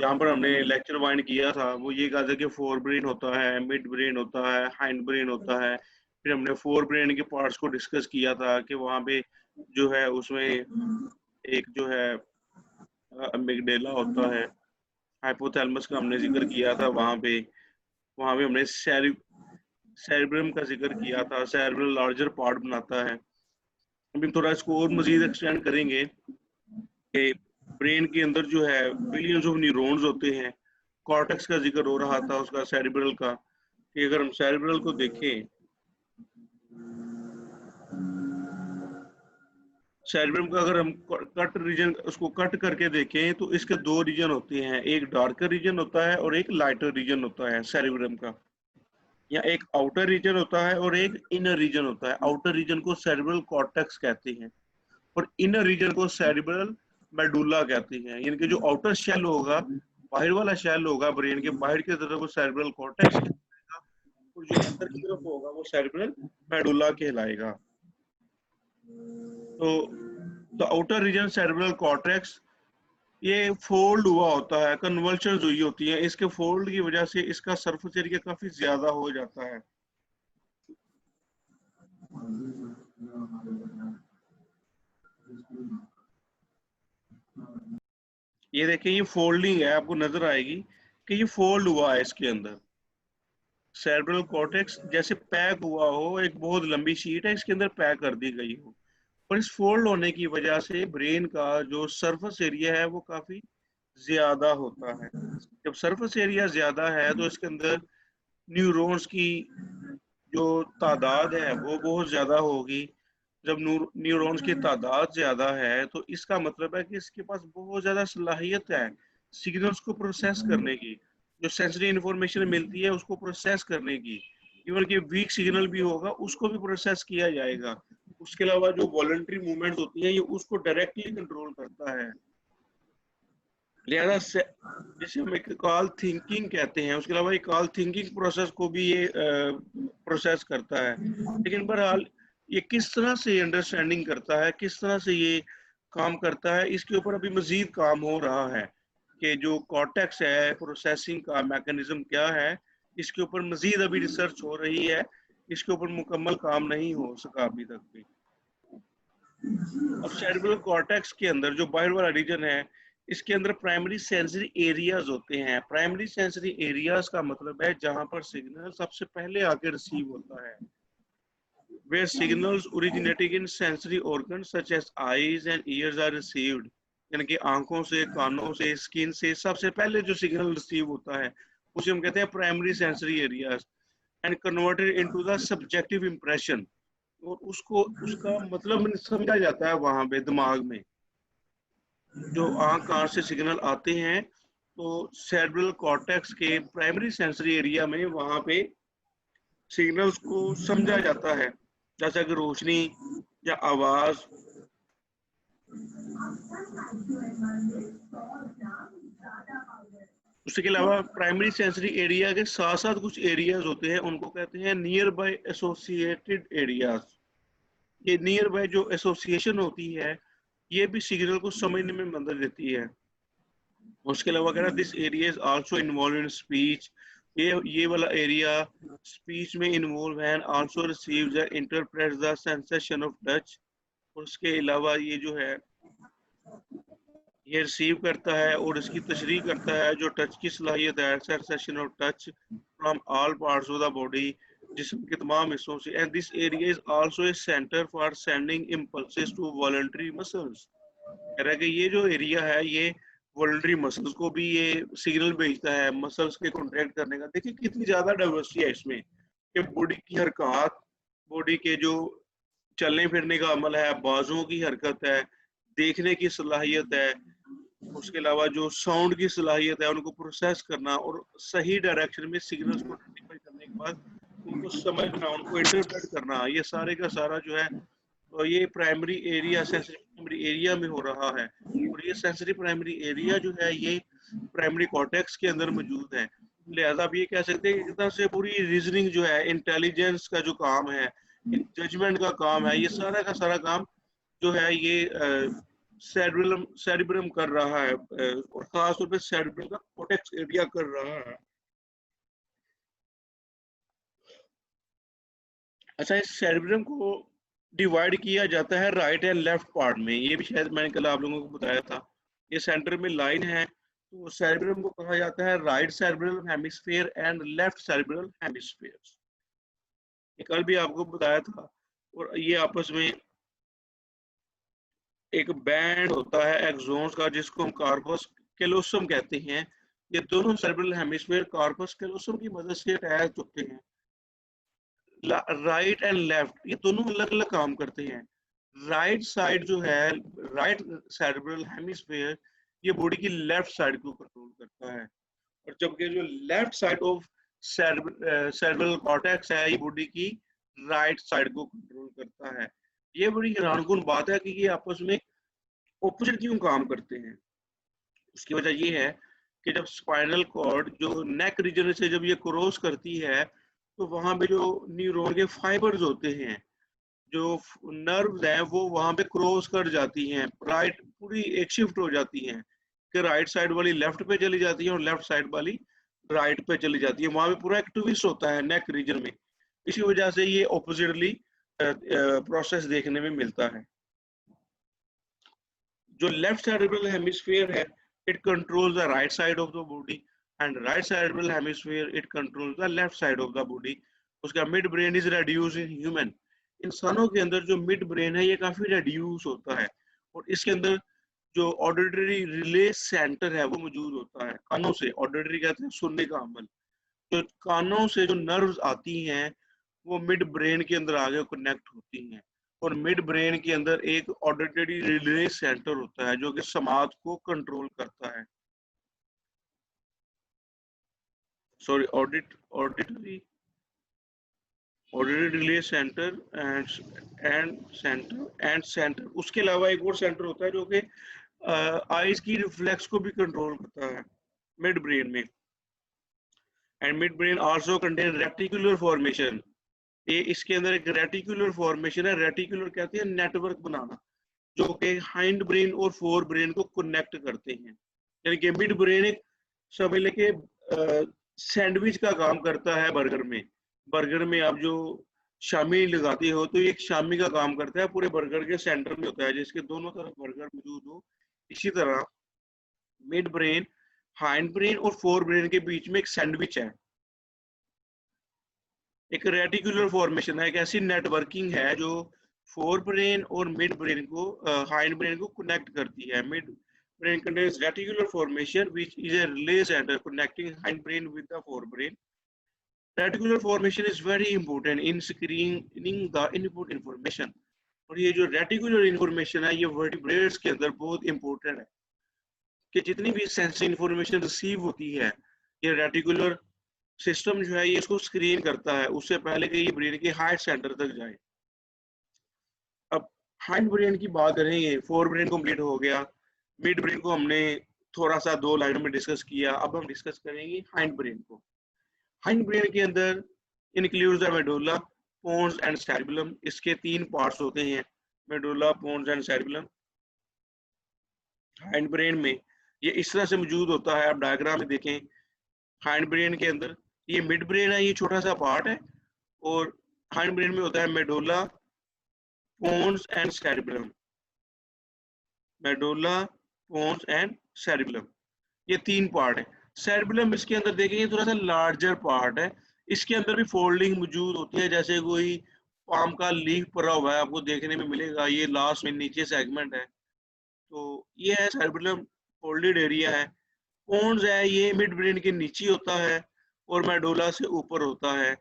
जहाँ पर हमने लेक्चर वाइंड किया था वो ये कहा था कि फोर ब्रेन होता है, मिड ब्रेन होता है, हाइंड ब्रेन होता है। फिर हमने फोर ब्रेन के पार्ट्स को डिस्कस किया था कि वहाँ पे जो है उसमें एक जो है अमिगडेला होता है, हाइपोथैलेमस का हमने जिक्र किया था। वहाँ पे हमने सेरिब्रम का जिक्र किया था। सेरिब्रम लार्जर पार्ट बनाता है। अभी थोड़ा इसको और मजीद एक्सटेंड करेंगे कि ब्रेन के अंदर जो है बिलियंस ऑफ न्यूरॉन्स होते हैं। कॉर्टेक्स का जिक्र हो रहा था उसका, सेरिब्रल का, कि अगर हम सेरिब्रल को देखें, सेरिब्रम का अगर हम कट रीजन उसको कट करके देखें तो इसके दो रीजन होते हैं, एक डार्कर रीजन होता है और एक लाइटर रीजन होता है सेरिब्रम का। या एक आउटर रीजन होता है और एक इनर रीजन होता है। आउटर रीजन को सेरिब्रल कॉर्टेक्स कहते हैं और इनर रीजन को सेरिब्रल मेडुला कहते हैं। यानी कि जो आउटर शेल होगा, बाहर वाला शेल होगा ब्रेन के बाहर की तरफ, वो सेरिब्रल कॉर्टेक्स कहलाएगा, और जो अंदर की तरफ होगा वो सेरिब्रल मेडुला कहलाएगा। तो the outer region cerebral cortex ये फोल्ड हुआ होता है, कन्वल्शन हुई होती है। इसके फोल्ड की वजह से इसका सरफेस एरिया काफी ज्यादा हो जाता है। ये देखिए, ये फोल्डिंग है, आपको नजर आएगी कि ये फोल्ड हुआ है इसके अंदर। सेरेब्रल कॉर्टेक्स जैसे पैक हुआ हो, एक बहुत लंबी शीट है इसके अंदर पैक कर दी गई हो, और इस फोल्ड होने की वजह से ब्रेन का जो सरफेस एरिया है वो काफी ज्यादा होता है। जब सरफेस एरिया ज्यादा है तो इसके अंदर न्यूरॉन्स की जो तादाद है वो बहुत ज्यादा होगी। जब न्यूरॉन्स की तादाद ज्यादा है तो इसका मतलब है कि इसके पास बहुत ज्यादा सलाहियत है सिग्नल्स को प्रोसेस करने की। जो सेंसरी इंफॉर्मेशन मिलती है उसको प्रोसेस करने की, इवन कि वीक सिग्नल भी होगा उसको भी प्रोसेस किया जाएगा। उसके अलावा जो वॉलंटरी मूवमेंट होती है ये उसको डायरेक्टली कंट्रोल करता है। लिहाजा जिसे हम एक कॉल थिंकिंग कहते हैं, उसके अलावा एक कॉल थिंकिंग प्रोसेस को भी ये प्रोसेस करता है। लेकिन बहरहाल ये किस तरह से अंडरस्टैंडिंग करता है, किस तरह से ये काम करता है, इसके ऊपर अभी मजीद काम हो रहा है कि जो कॉर्टेक्स है प्रोसेसिंग का मैकेनिज्म क्या है, इसके ऊपर मजीद अभी रिसर्च हो रही है। इसके ऊपर मुकम्मल काम नहीं हो सका अभी तक भी। अब सेरेब्रल कॉर्टेक्स के अंदर जो बाहर वाला रीजन है, इसके अंदर प्राइमरी सेंसरी एरियाज होते हैं। प्राइमरी सेंसरी एरियाज का मतलब है जहां पर सिग्नल सबसे पहले आके रिसीव होता है, where signals originating in sensory organs such as eyes and ears are received। यानी कि आंखों से, कानों से, स्किन से सबसे पहले जो सिग्नल रिसीव होता है उसे हम कहते हैं primary sensory areas, and converted into the subjective impression. और उसको उसका मतलब समझा जाता है वहां पे दिमाग में। जो आंख कान से सिग्नल आते हैं तो सेरेब्रल कॉर्टेक्स के प्राइमरी सेंसरी एरिया में वहां पे सिग्नल्स को समझा जाता है, जैसा कि रोशनी या आवाज। उसके अलावा प्राइमरी सेंसरी एरिया के साथ साथ कुछ एरियाज होते हैं, उनको कहते हैं नियर बाय एसोसिएटेड एरियाज। ये नियर बाय जो एसोसिएशन होती है ये भी सिग्नल को समझने में मदद देती है। उसके अलावा कह रहा this area is also involve in speech. ये वाला एरिया स्पीच में इन्वॉल्व है, also receives and interprets the sensation of touch. उसके अलावा ये जो है ये रिसीव करता है और इसकी तशरीह करता है जो टच की सलाहियत है, sensation of touch from all parts of the body, जिस्म के तमाम हिस्सों से। And this area is also a centre for sending impulses to voluntary muscles. कह रहा है कि ये जो एरिया है ये वॉलंटरी मसल्स को भी ये सिग्नल भेजता है मसल्स के कॉन्ट्रैक्ट करने का। देखिए कितनी ज्यादा डाइवर्सिटी है इसमें कि बॉडी की हरकत, बॉडी के जो चलने फिरने का अमल है, बाजुओं की हरकत है, देखने की सलाहियत है, उसके अलावा जो साउंड की सलाहियत है उनको प्रोसेस करना और सही डायरेक्शन में सिग्नल्स को आइडेंटिफाई करने के बाद उनको समझना, उनको इंटरप्रेट करना, ये सारे का सारा जो है तो ये primary area, sensory primary area में हो रहा है। और ये सेंसरी प्राइमरी एरिया जो है ये प्राइमरी कॉर्टेक्स के अंदर मौजूद है। लिहाजा आप ये कह सकते हैं कि इस से पूरी रीजनिंग जो है, इंटेलिजेंस का जो काम है, जजमेंट का काम है, ये सारा का सारा काम जो है ये सेरिब्रम कर रहा है, और खास तौर पे सेरिब्रम का कॉर्टेक्स एरिया कर रहा है। अच्छा, इस सेरेब्रम को डिवाइड किया जाता है राइट एंड लेफ्ट पार्ट में, ये भी शायद मैंने कल आप लोगों को बताया था। ये सेंटर में लाइन है, तो सेरेब्रम को कहा जाता है right cerebral hemisphere and left cerebral hemisphere. ये कल भी आपको बताया था। और ये आपस में एक बैंड होता है एक्सोन्स का, जिसको हम कार्पस कैलोसम कहते हैं। ये दोनों सेरेब्रल हेमिस्फीयर कार्पस कैलोसम की मदद से अटैच होते हैं। राइट एंड लेफ्ट ये दोनों अलग अलग काम करते हैं। राइट साइड जो है, राइट सेरेब्रल हेमिस्फीयर, ये बॉडी की लेफ्ट साइड को कंट्रोल करता है। और जबकि जो left side of cerebral cortex है, ये बॉडी की राइट साइड को कंट्रोल करता है। ये बड़ी हैरानकुन बात है कि ये आपस में ऑपोजिट क्यों काम करते हैं। उसकी वजह ये है कि जब स्पाइनल कॉर्ड जो नेक रीजन से जब ये क्रॉस करती है, तो वहां पे जो न्यूरॉन के फाइबर्स होते हैं, जो नर्व्स हैं, वो वहां पे क्रॉस कर जाती हैं, राइट पूरी एक शिफ्ट हो जाती हैं कि राइट साइड वाली लेफ्ट पे चली जाती है और लेफ्ट साइड वाली राइट पे चली जाती है। वहां पे पूरा एक ट्विस्ट होता है नेक रीजन में। इसी वजह से ये ऑपोजिटली प्रोसेस देखने में मिलता है। जो लेफ्ट सेरेब्रल हेमिस्फीयर है, it controls the right side of the body, and right cerebral hemisphere it controls the left side of the body. उसका mid brain is reduce in human. इंसानों के अंदर जो मिड ब्रेन है, ये काफी reduce होता है, और इसके अंदर जो ऑडिटरी रिले सेंटर है वो मौजूद होता है। कानों से, ऑडिटरी कहते हैं सुनने का अमल, जो कानों से जो नर्व्स आती हैं, वो मिड ब्रेन के अंदर आगे कनेक्ट होती हैं। और मिड ब्रेन के अंदर एक ऑडिटरी रिले सेंटर होता है जो कि समाज को कंट्रोल करता है। Sorry, auditory auditory relay centre and centre. उसके अलावा एक और सेंटर होता है जो कि आईज की रिफ्लेक्स को भी कंट्रोल करता है मिड ब्रेन में। And mid brain also contain reticular formation. ये इसके अंदर एक रेटिकुलर फॉर्मेशन है। रेटिकुलर कहते हैं नेटवर्क बनाना, जो कि हाइंड ब्रेन और फोर ब्रेन को कनेक्ट करते हैं। यानी कि मिड ब्रेन एक समझ लेके सैंडविच का काम करता है बर्गर में। बर्गर में आप जो शामी लगाते हो, तो ये एक शामी का काम करता है, पूरे बर्गर के सेंटर में होता है, जिसके दोनों तरफ बर्गर मौजूद हो। इसी तरह मिड ब्रेन, हाइंड ब्रेन और फोर ब्रेन के बीच में एक सैंडविच है, एक रेटिकुलर फॉर्मेशन है, एक ऐसी नेटवर्किंग है जो फोर ब्रेन और मिड ब्रेन को, हाइंड ब्रेन को कनेक्ट करती है। Mid brain contains reticular formation which is a relay center connecting hind brain with the forebrain. Reticular formation is very important in screening the input information. और ये जो reticular information है, ये vertebrates के अंदर बहुत इंपॉर्टेंट है कि जितनी भी सेंसरी इंफॉर्मेशन रिसीव होती है, ये रेटिकुलर सिस्टम जो है ये इसको स्क्रीन करता है उससे पहले कि ये ब्रेन के हार्ट सेंटर तक जाए। अब हाइंड ब्रेन की बात करेंगे, फोर ब्रेन कंप्लीट हो गया, मिड ब्रेन को हमने थोड़ा सा 2 लाइनों में डिस्कस किया। अब हम डिस्कस करेंगे हाइंड ब्रेन को। हाइंड ब्रेन के अंदर includes the medulla, pons and cerebellum. इसके 3 पार्ट्स होते हैं, medulla, pons and cerebellum. Hind brain में ये इस तरह से मौजूद होता है, आप डायग्राम में देखें। हाइंड ब्रेन के अंदर ये मिड ब्रेन है, ये छोटा सा पार्ट है, और हाइंड ब्रेन में होता है medulla, pons and cerebellum. Medulla, pons and cerebellum, ये 3 पार्ट है। सेरिबेलम इसके अंदर देखेंगे थोड़ा सा लार्जर पार्ट है। इसके अंदर भी फोल्डिंग मौजूद होती है, जैसे कोई पाम का लीफ पड़ा हुआ है, आपको देखने में मिलेगा। ये लास्ट में नीचे सेगमेंट है, तो ये है सेरिबेलम, फोल्डेड एरिया है। पोन्स है, ये मिड ब्रेन के नीचे होता है और मेडुला से ऊपर होता है।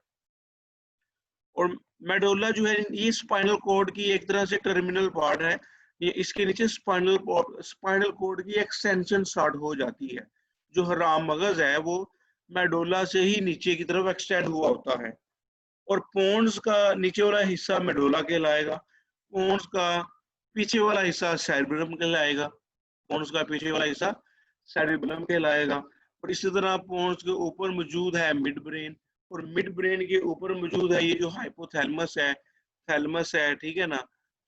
और मेडुला जो है, ये स्पाइनल कॉर्ड की एक तरह से टर्मिनल पार्ट है। ये इसके नीचे स्पाइनल कॉर्ड की एक्सटेंशन स्टार्ट हो जाती है। जो हराम मगज है वो मेडुला से ही नीचे की तरफ एक्सटेंड हुआ होता है। और पोन्स का नीचे वाला हिस्सा मेडुला कहलाएगा, पोन्स का पीछे वाला हिस्सा सेरिबेलम कहलाएगा, पोन्स का पीछे वाला हिस्सा सेरिबेलम कहलाएगा। और इसी तरह पोन्स के ऊपर मौजूद है मिड ब्रेन, और मिड ब्रेन के ऊपर मौजूद है ये जो हाइपोथैलेमस है, थैलेमस है, ठीक है ना।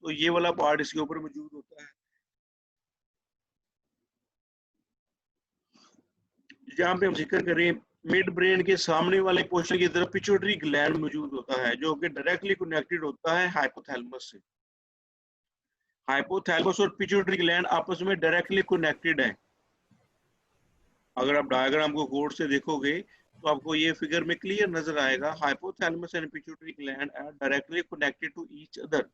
तो ये वाला पार्ट इसके ऊपर मौजूद होता है। जहाँ पे हम जिक्र करें मिड ब्रेन के सामने वाले पोर्शन की तरफ पिट्यूटरी ग्लैंड मौजूद होता है जो कि डायरेक्टली कनेक्टेड होता है हाइपोथैलेमस से। हाइपोथैलेमस और पिट्यूटरी ग्लैंड आपस में डायरेक्टली कनेक्टेड है। अगर आप डायग्राम को गौर से देखोगे तो आपको ये फिगर में क्लियर नजर आएगा, hypothalamus and pituitary gland are directly connected to each other.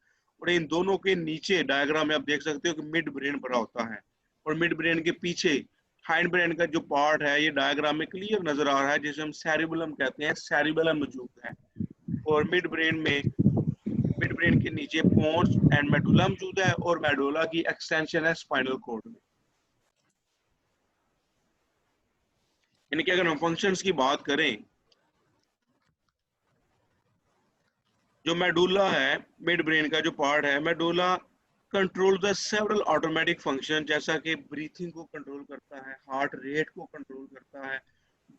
और इन दोनों के नीचे डायग्राम में आप देख सकते हो कि मिड ब्रेन पड़ा होता है, और मिड ब्रेन के पीछे हाइंड ब्रेन का जो पार्ट है ये डायग्राम में क्लियर नजर आ रहा है, जिसे हम सेरिबेलम कहते हैं, सेरिबेलम मौजूद है। और मिड ब्रेन के नीचे पोन्स एंड मेडुला मौजूद है, और मेडुला की एक्सटेंशन है स्पाइनल कॉर्ड में। यानी कि अगर हम फंक्शंस की बात करें, जो मेडुला है, मिड ब्रेन का जो पार्ट है, medulla control the several automatic function, जैसा कि ब्रीथिंग को कंट्रोल करता है, हार्ट रेट को कंट्रोल करता है,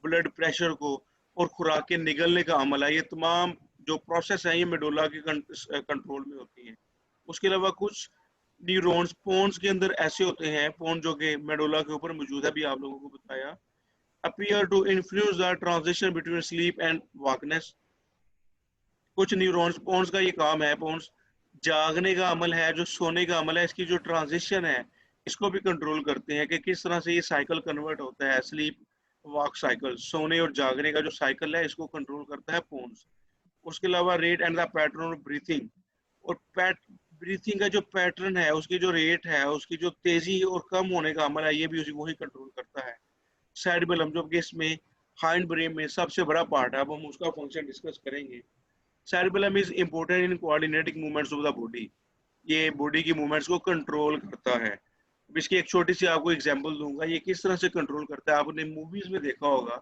ब्लड प्रेशर को, और खुराक के निगलने का अमल है। ये तमाम जो प्रोसेस है ये मेडुला के कंट्रोल में होती है। उसके अलावा कुछ न्यूरॉन्स पोन्स के अंदर ऐसे होते हैं, पोन जो कि मेडुला के ऊपर मौजूद है, भी आप लोगों को बताया, appear to influence the transition between sleep and wakefulness। कुछ न्यूरॉन्स पोन्स का ये काम है, पोन्स जागने का अमल है, जो सोने का अमल है, इसकी जो ट्रांजिशन है इसको भी कंट्रोल करते हैं कि किस तरह से ये साइकिल कन्वर्ट होता है, स्लीप वॉक साइकिल, सोने और जागने का जो साइकिल है इसको कंट्रोल करता है पोन्स। उसके अलावा rate and the pattern of breathing, और ब्रीथिंग का जो पैटर्न है, उसकी जो रेट है, उसकी जो तेजी और कम होने का अमल है, ये भी उसी वही कंट्रोल करता है। सेरिबेलम जो कि इसमें हाइंड ब्रेन में सबसे बड़ा पार्ट है, अब हम उसका फंक्शन डिस्कस करेंगे। Cerebellum is important in coordinating movements of the body, ये बॉडी की मूवमेंट्स को कंट्रोल करता है। अब इसकी एक छोटी सी आपको एग्जांपल दूंगा, ये किस तरह से कंट्रोल करता है। आपने मूवीज में देखा होगा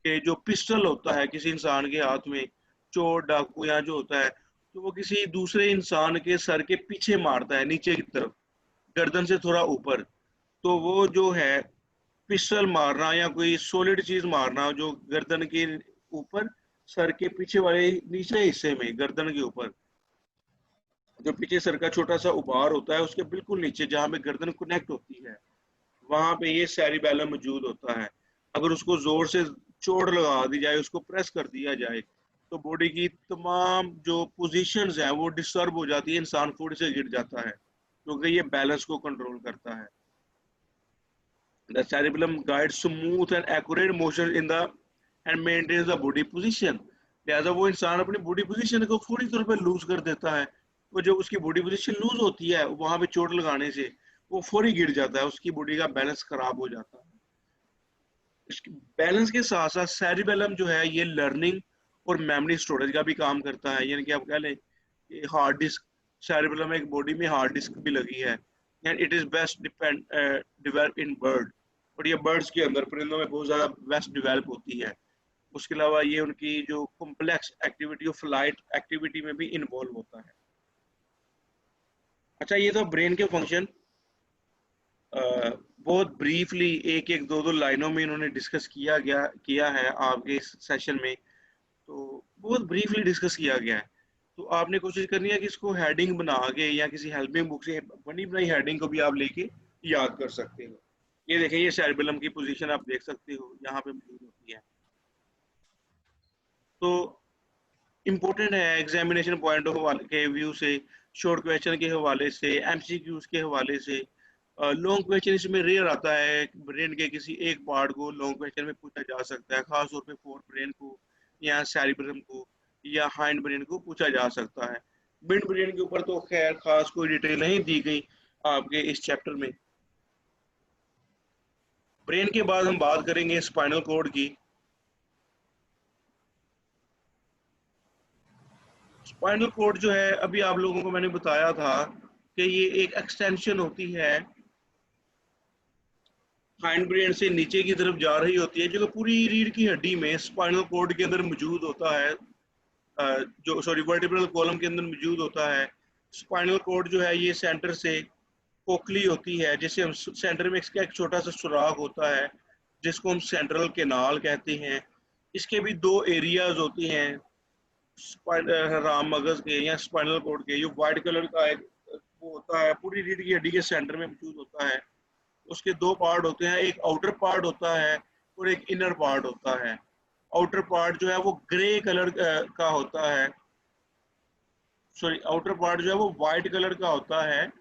कि जो पिस्टल होता है किसी इंसान के हाथ में, चोर डाकू या जो होता है, तो वो किसी दूसरे इंसान के सर के पीछे मारता है, नीचे की तरफ, गर्दन से थोड़ा ऊपर। तो वो जो है पिस्टल मारना या कोई सॉलिड चीज मारना जो गर्दन के ऊपर, सर के पीछे वाले निचले हिस्से में, गर्दन के ऊपर जो पीछे सर का छोटा सा उभार होता है उसके बिल्कुल नीचे जहां पे गर्दन कनेक्ट होती है, वहां पे ये सेरिबेलम मौजूद होता है। अगर उसको जोर से चोट लगा दी जाए, उसको प्रेस कर दिया जाए, तो बॉडी की तमाम जो पोजीशंस हैं वो डिस्टर्ब हो जाती है, इंसान फुट से गिर जाता है, क्योंकि ये बैलेंस को कंट्रोल करता है। The cerebellum guides smooth and accurate motion in the and maintains the body position। लिहाजा वो इंसान अपनी बॉडी पोजीशन को पूरी तौर पर लूज कर देता है। वो जो उसकी बॉडी पोजीशन लूज होती है वहां पे चोट लगाने से वो फौरी गिर जाता है, उसकी बॉडी का बैलेंस खराब हो जाता है। इसके बैलेंस के साथ साथ सेरिबेलम जो है ये लर्निंग और मेमोरी स्टोरेज का भी काम करता है। यानी कि आप कह लें हार्ड डिस्क, सेरिबेलम एक बॉडी में हार्ड डिस्क भी लगी है। And it is best depend develop in bird, और ये बर्ड्स के अंदर, परिंदों में बहुत ज़्यादा बेस्ट डिवेल्प होती है। उसके अलावा ये उनकी जो complex activity of flight activity में भी इन्वॉल्व होता है। अच्छा, ये तो ब्रेन के फंक्शन बहुत ब्रीफली एक एक दो दो लाइनों में इन्होंने डिस्कस किया है आपके इस सेशन में, तो बहुत ब्रीफली डिस्कस किया गया है। तो आपने कोशिश करनी है कि इसको हेडिंग बना के या किसी हेल्पिंग बुक से बनी बनाई हेडिंग को भी आप लेके याद कर सकते हो। ये देखें, ये सेरिबेलम की पोजीशन आप देख सकते हो यहाँ पे मौजूद होती है। तो इम्पोर्टेंट है एग्जामिनेशन पॉइंट ऑफ के व्यू से, शॉर्ट क्वेश्चन के हवाले से, एमसीक्यूज के हवाले से। लॉन्ग क्वेश्चन इसमें रेयर आता है, ब्रेन के किसी एक पार्ट को लॉन्ग क्वेश्चन में पूछा जा सकता है, खासतौर पे फोर ब्रेन को या सेरिब्रम को या हाइंड ब्रेन को पूछा जा सकता है। मिड ब्रेन के ऊपर तो खैर खास कोई डिटेल नहीं दी गई आपके इस चैप्टर में। ब्रेन के बाद हम बात करेंगे स्पाइनल कॉर्ड की। स्पाइनल कॉर्ड जो है, अभी आप लोगों को मैंने बताया था कि ये एक एक्सटेंशन होती है, हाइंड ब्रेन से नीचे की तरफ जा रही होती है, जो पूरी रीढ़ की हड्डी में स्पाइनल कॉर्ड के अंदर मौजूद होता है, जो सॉरी वर्टिब्रल कॉलम के अंदर मौजूद होता है। स्पाइनल कॉर्ड जो है ये सेंटर से कोकली होती है, जिसे हम सेंटर में इसका एक छोटा सा सुराख होता है जिसको हम सेंट्रल केनाल कहते हैं। इसके भी दो एरियाज होती हैं राम मगज के या स्पाइनल कॉर्ड के। ये व्हाइट कलर का एक वो होता है, पूरी रीढ़ की हड्डी के सेंटर में मौजूद होता है। उसके दो पार्ट होते हैं, एक आउटर पार्ट होता है और एक इनर पार्ट होता है। आउटर पार्ट जो है वो ग्रे कलर का होता है, सॉरी आउटर पार्ट जो है वो व्हाइट कलर का होता है,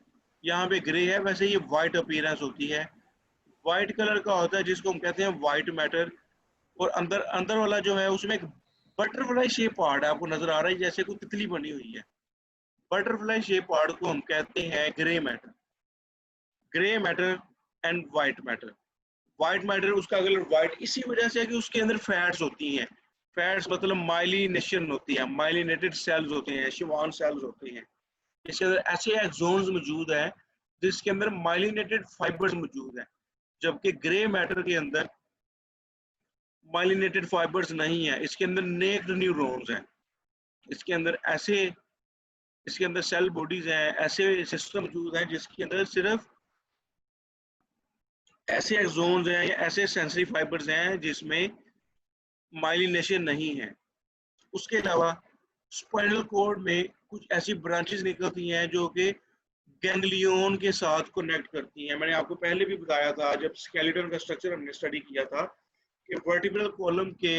यहाँ पे ग्रे है, वैसे ये व्हाइट अपीयरेंस होती है। व्हाइट कलर का होता है जिसको हम कहते हैं व्हाइट मैटर। और अंदर अंदर वाला जो है उसमें एक बटरफ्लाई शेप पार्ट है, आपको नजर आ रहा है जैसे कोई तितली बनी हुई है। बटरफ्लाई शेप पार्ट को हम कहते हैं grey matter. Grey matter and white matter. White matter उसका कलर व्हाइट इसी वजह से है कि उसके अंदर फैट्स होती हैं। फैट्स मतलब माइलिनेशन होती है, माइलिनेटेड सेल्स होते हैं, शिवान सेल्स होते हैं। इसके अंदर ऐसे एक्सोन्स मौजूद हैं जिसके अंदर माइलिनेटेड फाइबर्स मौजूद हैं, जबकि ग्रे मैटर के अंदर माइलिनेटेड फाइबर्स नहीं है, इसके अंदर नेक्ड न्यूरॉन्स हैं। इसके अंदर ऐसे इसके अंदर सेल बॉडीज हैं, ऐसे सिस्टम मौजूद हैं जिसके अंदर सिर्फ ऐसे एक्सोन्स हैं या ऐसे सेंसरी फाइबर्स हैं जिसमें माइलिनेशन नहीं है। उसके अलावा स्पाइनल कॉर्ड में कुछ ऐसी ब्रांचेस निकलती हैं जो कि गैंग्लियन के साथ कनेक्ट करती हैं। मैंने आपको पहले भी बताया था जब स्केलेटन का स्ट्रक्चर हमने स्टडी किया था कि वर्टिब्रल कॉलम के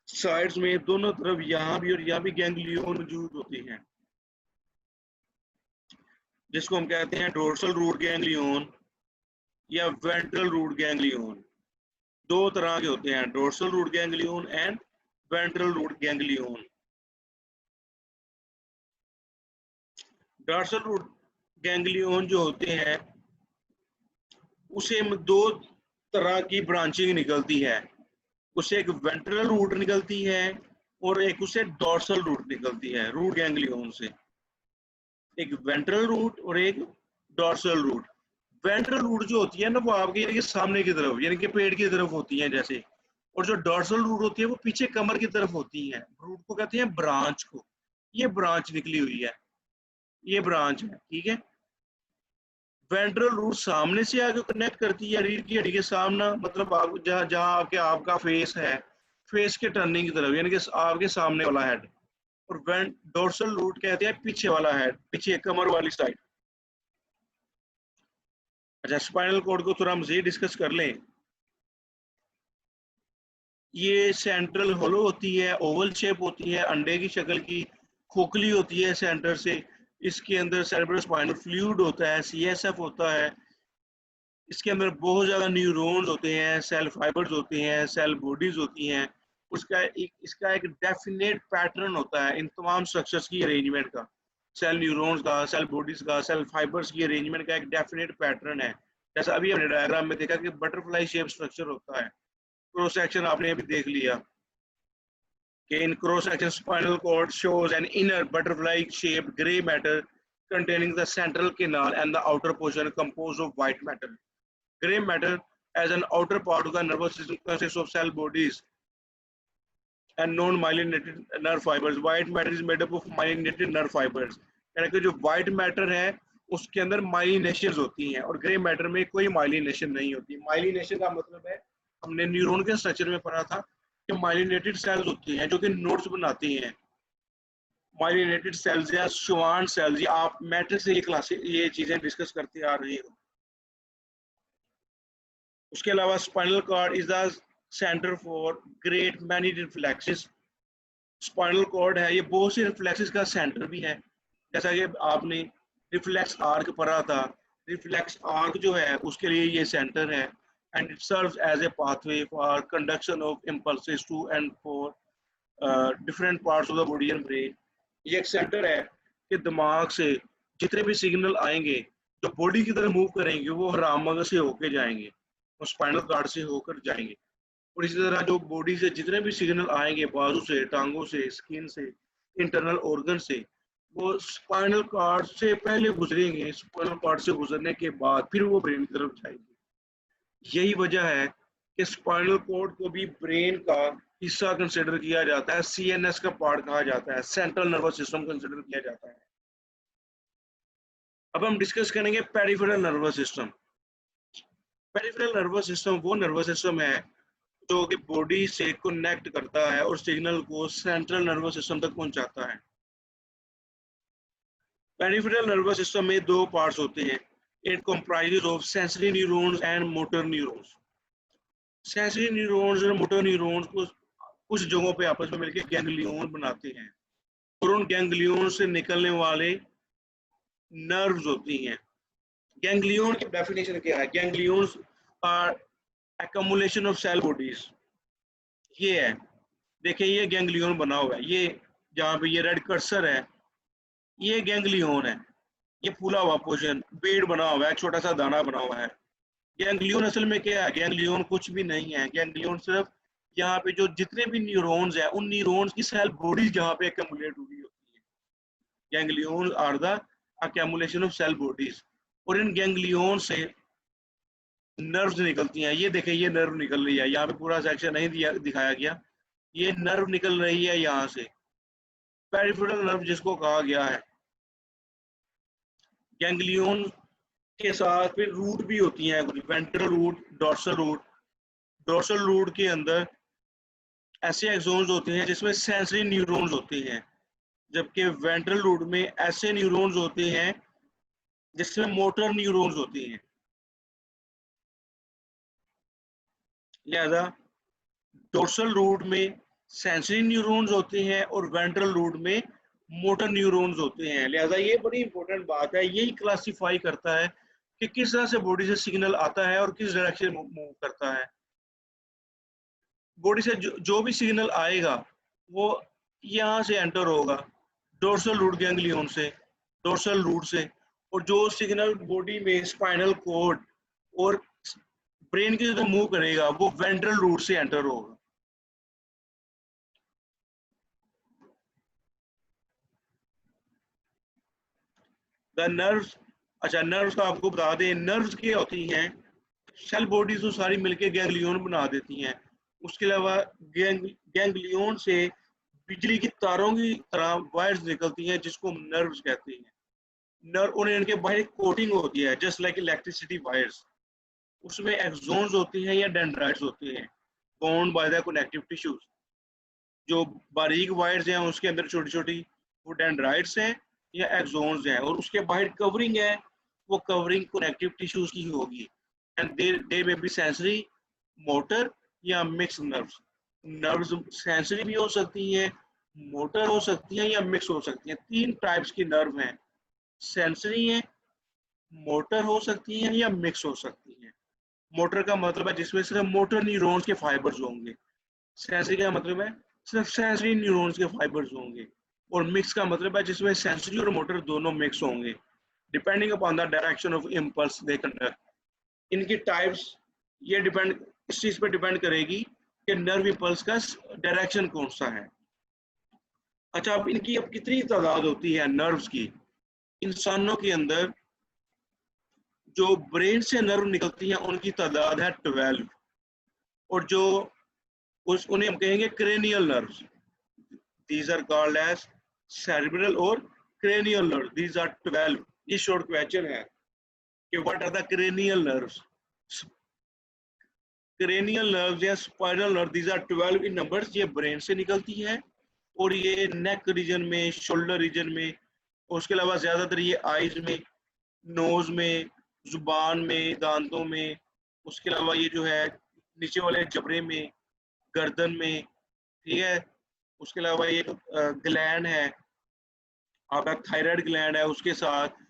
साइड्स में दोनों तरफ यहाँ भी और यहाँ भी गैंग्लियन मौजूद होती हैं, जिसको हम कहते हैं डोर्सल रूट गैंग्लियन या वेंट्रल रूट गैंग्लियन। दो तरह के होते हैं, dorsal root ganglion and ventral root ganglion. Dorsal root ganglion जो होते हैं उसे दो तरह की ब्रांचिंग निकलती है, उसे एक वेंट्रल रूट निकलती है और एक उसे डोर्सल रूट निकलती है रूट गैंग्लियन से। एक वेंट्रल रूट और एक डोर्सल रूट। वेंट्रल रूट जो होती है ना वो आपके यानी कि सामने की तरफ यानी कि पेट की तरफ होती है जैसे, और जो डोर्सल रूट होती है वो पीछे कमर की तरफ होती है। रूट को कहते हैं ब्रांच को। ये ब्रांच निकली हुई है, ये ब्रांच है, ठीक है। वेंट्रल रूट सामने से आगे कनेक्ट करती है रीढ़ की हड्डी के सामने, मतलब आप जहाँ जहाँ आपके आपका फेस है, फेस के टर्निंग की तरफ यानी कि आपके सामने वाला हेड। और डोर्सल रूट कहते हैं पीछे वाला हेड, पीछे कमर वाली साइड। अच्छा, स्पाइनल कॉर्ड को थोड़ा मजीद डिस्कस कर लें। ये सेंट्रल होलो होती है, ओवल शेप होती है, अंडे की शक्ल की, खोखली होती है सेंटर से। इसके अंदर सेरेब्रोस्पाइनल फ्लूइड होता है, सीएसएफ होता है। इसके अंदर बहुत ज़्यादा न्यूरॉन्स होते हैं, सेल फाइबर्स होते हैं, सेल बॉडीज होती हैं। इसका एक डेफिनेट पैटर्न होता है इन तमाम स्ट्रक्चर्स की अरेंजमेंट का। सेल न्यूरॉन्स का, सेल बॉडीज का, सेल फाइबर्स की अरेंजमेंट का एक डेफिनेट पैटर्न है। जैसा अभी हमने डायग्राम में देखा कि बटरफ्लाई शेप स्ट्रक्चर होता है। क्रॉस सेक्शन आपने अभी देख लिया कि in cross section spinal cord shows an inner butterfly shaped gray matter containing the central canal and the outer portion composed of white matter. Gray matter as an outer part of the nervous system consists of cell bodies and non-myelinated nerve fibers. White matter is made up of myelinated nerve fibers. यानी कि जो white matter है उसके अंदर myelination होती हैं और grey matter में कोई माइलिनेशन नहीं होती। माइलिनेशन का मतलब है, हमने न्यूरॉन के स्ट्रक्चर में पढ़ा था कि माइलिनेटेड सेल्स होती हैं जो कि नोड्स बनाती हैं। माइलिनेटेड सेल्स या श्वान सेल्स, या आप मैट्रिक से ये चीजें डिस्कस करते आ रही हो। उसके अलावा spinal cord is the centre for great many reflexes. Spinal cord है, ये बहुत सी रिफ्लेक्सेस का सेंटर भी है। जैसा कि आपने रिफ्लेक्स आर्क पढ़ा था, रिफ्लेक्स आर्क जो है उसके लिए ये सेंटर है and it serves as a pathway for conduction of impulses to and for different parts of the body and brain. ये एक सेंटर है कि दिमाग से जितने भी सिग्नल आएंगे जो बॉडी की तरफ मूव करेंगे वो हरामगज से होके जाएंगे, वो स्पाइनल कार्ड से होकर जाएंगे। और इसी तरह जो बॉडी से जितने भी सिग्नल आएंगे, बाजू से, टांगों से, स्किन से, इंटरनल ऑर्गन से, वो स्पाइनल कार्ड से पहले गुजरेंगे, स्पाइनल कार्ड से गुजरने के बाद फिर वो ब्रेन की तरफ जाएंगे। यही वजह है कि स्पाइनल कॉर्ड को भी ब्रेन का हिस्सा कंसिडर किया जाता है, सीएनएस का पार्ट कहा जाता है, सेंट्रल नर्वस सिस्टम कंसिडर किया जाता है। अब हम डिस्कस करेंगे peripheral nervous system. Peripheral nervous system वो नर्वस सिस्टम है जो कि बॉडी से कनेक्ट करता है और सिग्नल को सेंट्रल नर्वस सिस्टम तक पहुंचाता है। पेरिफेरल नर्वस सिस्टम में दो पार्ट्स होते हैं। It comprises of sensory neurons and motor neurons. Sensory neurons और मोटर न्यूरॉन्स को कुछ जगहों पे आपस में मिलकर गैंग्लियन बनाते हैं और उन गैंग्लियन से निकलने वाले नर्व्स होती हैं। गैंग्लियन की डेफिनेशन क्या है? Ganglions are accumulation of cell bodies. ये है, देखिए ये गैंग्लियन बना हुआ है, ये जहाँ पे ये रेड कर्सर है ये गैंग्लियन है, ये फूला हुआ पोर्शन बेड बना हुआ है, छोटा सा दाना बना हुआ है। गैंग्लियन असल में क्या है? गैंग्लियन कुछ भी नहीं है। गैंग्लियन सिर्फ यहाँ पे जो जितने भी न्यूरॉन्स हैं उन न्यूरॉन्स की सेल बॉडीज जहाँ पे एक्यूमुलेट हुई होती है। Ganglion are the accumulation of cell bodies. और इन गैंग्लियन से नर्व्स निकलती हैं। ये देखिए ये नर्व निकल रही है, यहाँ पे पूरा सेक्शन नहीं दिखाया गया। ये नर्व निकल रही है यहाँ से, पेरिफेरल नर्व जिसको कहा गया है। गैंग्लियन के साथ फिर रूट भी होती हैं, ventral root, dorsal root. Dorsal root के अंदर ऐसे एक्सोन्स होते हैं जिसमें सेंसरी न्यूरॉन्स होते हैं, जबकि वेंट्रल रूट में ऐसे न्यूरॉन्स होते हैं जिसमें मोटर न्यूरॉन्स होते हैं। लिहाजा डोर्सल रूट में सेंसरी न्यूरॉन्स होते हैं और वेंट्रल रूट में मोटर न्यूरॉन्स होते हैं। लिहाजा ये बड़ी इंपॉर्टेंट बात है, यही क्लासिफाई करता है कि किस तरह से बॉडी से सिग्नल आता है और किस डायरेक्शन में मूव करता है। बॉडी से जो भी सिग्नल आएगा वो यहाँ से एंटर होगा डोर्सल रूट गैंग्लियन से, डोर्सल रूट से, और जो सिग्नल बॉडी में स्पाइनल कॉर्ड और ब्रेन की जो मूव करेगा वो वेंट्रल रूट से एंटर होगा। द नर्व्स, अच्छा नर्व्स का आपको बता दें, नर्व्स क्या होती हैं? सेल बॉडीज तो सारी मिलके गैंग्लियन बना देती हैं। उसके अलावा गैंग्लियन से बिजली की तारों की तरह वायर्स निकलती हैं जिसको हम नर्व्स कहते हैं। नर्व और इनके बाहर एक कोटिंग होती है जस्ट लाइक इलेक्ट्रिसिटी वायर्स। उसमें एक्सोन्स होते हैं या डेंड्राइट्स होते हैं bound by the connective tissues. जो बारीक वायर्स हैं उसके अंदर छोटी छोटी वो डेंड्राइट्स हैं या एक्सोन्स हैं, और उसके बाहर कवरिंग है, वो कवरिंग कनेक्टिव टिश्यूज की होगी। एंड दे में बी सेंसरी, मोटर या मिक्स नर्व्स। नर्व्स सेंसरी भी हो सकती हैं, मोटर हो सकती हैं या मिक्स हो सकती हैं। तीन टाइप्स की नर्व हैं, सेंसरी हैं, मोटर हो सकती हैं या मिक्स हो सकती हैं। मोटर का मतलब है जिसमें सिर्फ मोटर न्यूरॉन्स के फाइबर्स होंगे। सेंसरी का मतलब है सिर्फ सेंसरी न्यूरॉन्स के फाइबर्स होंगे। और मिक्स का मतलब है जिसमें सेंसरी और मोटर दोनों मिक्स होंगे, depending upon the direction of impulse they conduct. इनकी टाइप्स ये डिपेंड इस चीज पर डिपेंड करेगी कि नर्व इम्पल्स का डायरेक्शन कौन सा है। अच्छा, अब इनकी अब कितनी तादाद होती है नर्व्स की? इंसानों के अंदर जो ब्रेन से नर्व निकलती हैं उनकी तादाद है 12, और जो उन्हें हम कहेंगे cranial nerves. These are called as cerebral और क्रेनियल नर्व, दीज आर 12। ये शॉर्ट क्वेश्चन है कि what are the cranial nerves. Cranial nerves या spinal nerve, these are 12 in numbers. ये ब्रेन से निकलती है और ये नेक रीजन में, शोल्डर रीजन में, और उसके अलावा ज्यादातर ये आईज में, नोज में, जुबान में, दांतों में, उसके अलावा ये जो है नीचे वाले जबड़े में, गर्दन में, ठीक है। उसके अलावा ये ग्लैंड है आपका, थायराइड ग्लैंड है, उसके साथ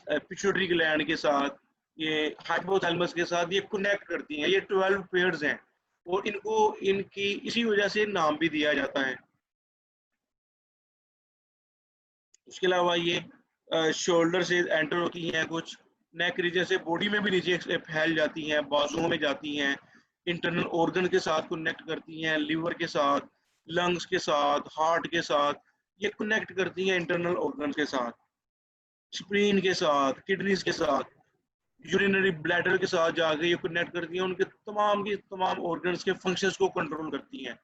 पिट्यूटरी ग्लैंड के साथ, ये हाइपोथैलेमस के साथ ये कनेक्ट करती हैं। ये 12 पेयर्स हैं और इनको इनकी इसी वजह से नाम भी दिया जाता है। उसके अलावा ये शोल्डर से एंटर होती हैं, कुछ नेक रीजन से बॉडी में भी नीचे फैल जाती हैं, बाजुओं में जाती हैं, इंटरनल ऑर्गन के साथ कनेक्ट करती हैं, लीवर के साथ, लंग्स के साथ, हार्ट के साथ, ये कनेक्ट करती हैं इंटरनल ऑर्गन के साथ, स्प्लीन के साथ, किडनीज के साथ, यूरिनरी ब्लैडर के साथ जाके ये कनेक्ट करती हैं, उनके तमाम की तमाम ऑर्गन्स के फंक्शंस को कंट्रोल करती हैं।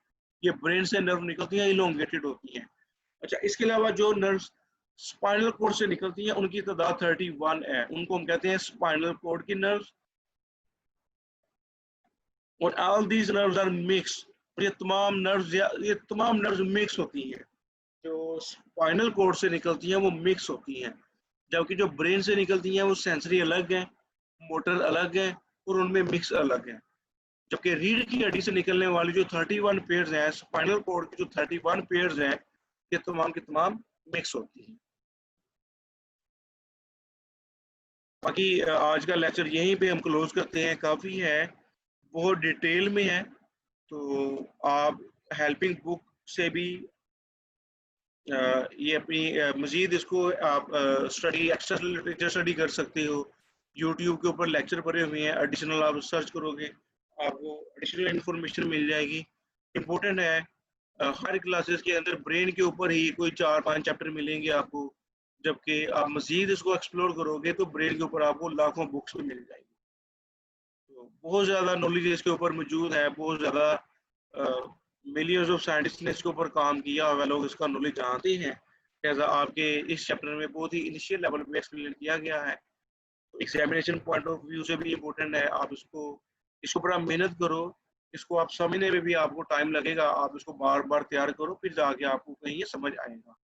ये ब्रेन से नर्व निकलती हैं, इलोंगेटेड होती हैं। अच्छा, इसके अलावा जो नर्व्स स्पाइनल कोड से निकलती हैं उनकी तादाद 31 है, उनको हम कहते हैं स्पाइनल कोड की नर्व्स। और all these nerves are mix, ये तमाम नर्व्स मिक्स होती हैं। जो स्पाइनल कोड से निकलती हैं वो मिक्स होती हैं, जबकि जो ब्रेन से निकलती हैं वो सेंसरी अलग है, मोटर अलग है और उनमें मिक्स अलग है। जबकि रीढ़ की हड्डी से निकलने वाली जो 31 पेयर्स हैं, स्पाइनल कॉर्ड की जो 31 पेयर्स हैं, ये तमाम की तमाम मिक्स होती हैं। बाकी आज का लेक्चर यहीं पे हम क्लोज करते हैं, काफ़ी है, बहुत डिटेल में है, तो आप हेल्पिंग बुक से भी ये अपनी मज़ीद इसको आप स्टडी, एक्स्ट्रा लिटरेचर स्टडी कर सकते हो। यूट्यूब के ऊपर लेक्चर पड़े हुए हैं, एडिशनल आप सर्च करोगे आपको एडिशनल इन्फॉर्मेशन मिल जाएगी। इम्पोर्टेंट है हर क्लासेस के अंदर ब्रेन के ऊपर ही कोई 4-5 चैप्टर मिलेंगे आपको, जबकि आप मज़ीद इसको एक्सप्लोर करोगे तो ब्रेन के ऊपर आपको लाखों बुक्स भी मिल जाएगी। तो बहुत ज़्यादा नॉलेज इसके ऊपर मौजूद है, बहुत ज़्यादा मिलियंस ऑफ साइंटिस्ट ने इसके ऊपर काम किया हुआ, लोग इसका नॉलेज जानते हैं। जैसा आपके इस चैप्टर में बहुत ही इनिशियल लेवल पे एक्सप्लेन किया गया है, एग्जामिनेशन पॉइंट ऑफ व्यू से भी इम्पोर्टेंट है। आप इसके ऊपर आप मेहनत करो, इसको आप समझने में भी आपको टाइम लगेगा, आप इसको बार बार तैयार करो, फिर जाके आपको कहीं ये समझ आएगा।